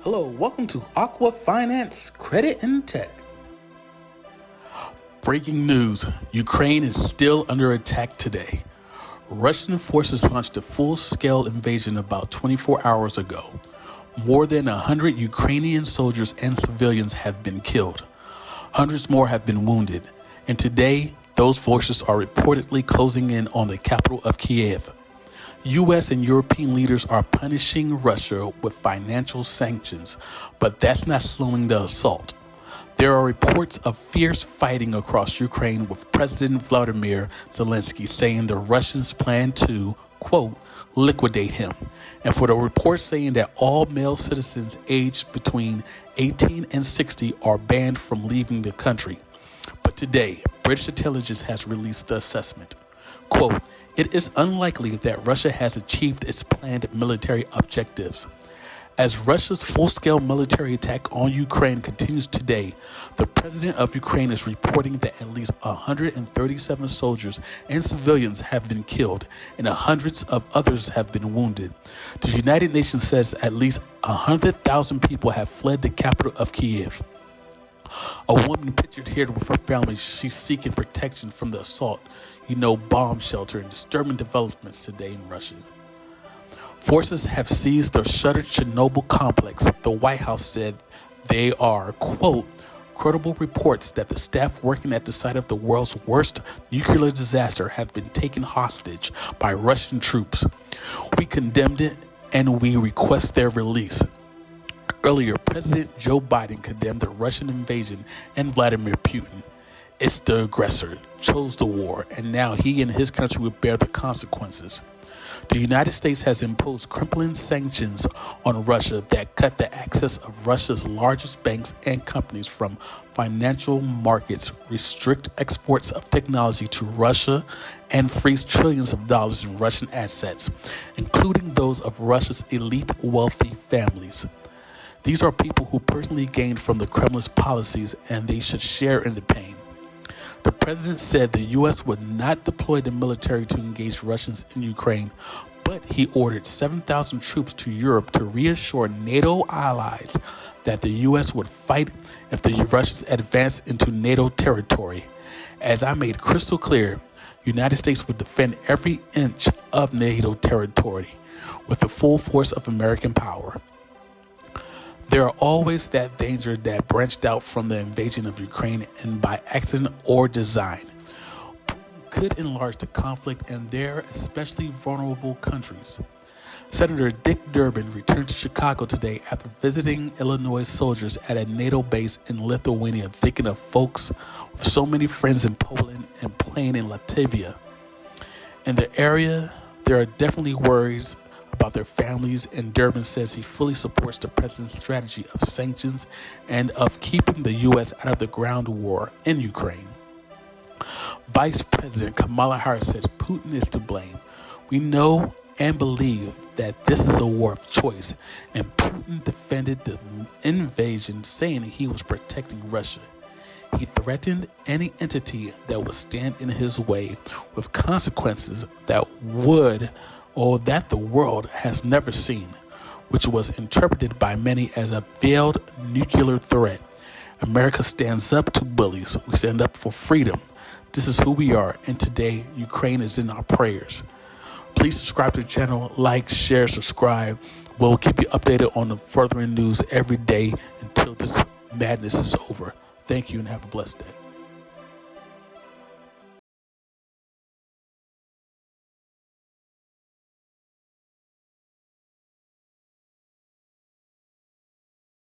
Hello, welcome to Aqua Finance, Credit and Tech. Breaking news, Ukraine is still under attack today. Russian forces launched a full-scale invasion about 24 hours ago. More than 100 Ukrainian soldiers and civilians have been killed. Hundreds more have been wounded. And today, those forces are reportedly closing in on the capital of Kyiv. U.S. and European leaders are punishing Russia with financial sanctions, but that's not slowing the assault. There are reports of fierce fighting across Ukraine, with President Vladimir Zelensky saying the Russians plan to, quote, liquidate him, and for the reports saying that all male citizens aged between 18 and 60 are banned from leaving the country. But today, British intelligence has released the assessment. Quote, it is unlikely that Russia has achieved its planned military objectives. As Russia's full-scale military attack on Ukraine continues today, the president of Ukraine is reporting that at least 137 soldiers and civilians have been killed and hundreds of others have been wounded. The United Nations says at least 100,000 people have fled the capital of Kyiv. A woman pictured here with her family, she's seeking protection from the assault, bomb shelter and disturbing developments today in Russia. Forces have seized the shuttered Chernobyl complex. The White House said they are, quote, credible reports that the staff working at the site of the world's worst nuclear disaster have been taken hostage by Russian troops. We condemned it and we request their release. Earlier, President Joe Biden condemned the Russian invasion and Vladimir Putin. It's the aggressor, chose the war, and now he and his country will bear the consequences. The United States has imposed crippling sanctions on Russia that cut the access of Russia's largest banks and companies from financial markets, restrict exports of technology to Russia, and freeze trillions of dollars in Russian assets, including those of Russia's elite wealthy families. These are people who personally gained from the Kremlin's policies, and they should share in the pain. The president said the U.S. would not deploy the military to engage Russians in Ukraine, but he ordered 7,000 troops to Europe to reassure NATO allies that the U.S. would fight if the Russians advanced into NATO territory. As I made crystal clear, the United States would defend every inch of NATO territory with the full force of American power. There are always that danger that branched out from the invasion of Ukraine and by accident or design could enlarge the conflict in their especially vulnerable countries. Senator Dick Durbin returned to Chicago today after visiting Illinois soldiers at a NATO base in Lithuania, thinking of folks with so many friends in Poland and playing in Latvia. In the area, there are definitely worries about their families, and Durbin says he fully supports the president's strategy of sanctions and of keeping the U.S. out of the ground war in Ukraine. Vice President Kamala Harris says Putin is to blame. We know and believe that this is a war of choice, and Putin defended the invasion, saying he was protecting Russia. He threatened any entity that would stand in his way with consequences that the world has never seen, which was interpreted by many as a veiled nuclear threat. America stands up to bullies. We stand up for freedom. This is who we are, and today, Ukraine is in our prayers. Please subscribe to the channel, like, share, subscribe. We'll keep you updated on the further news every day until this madness is over. Thank you and have a blessed day.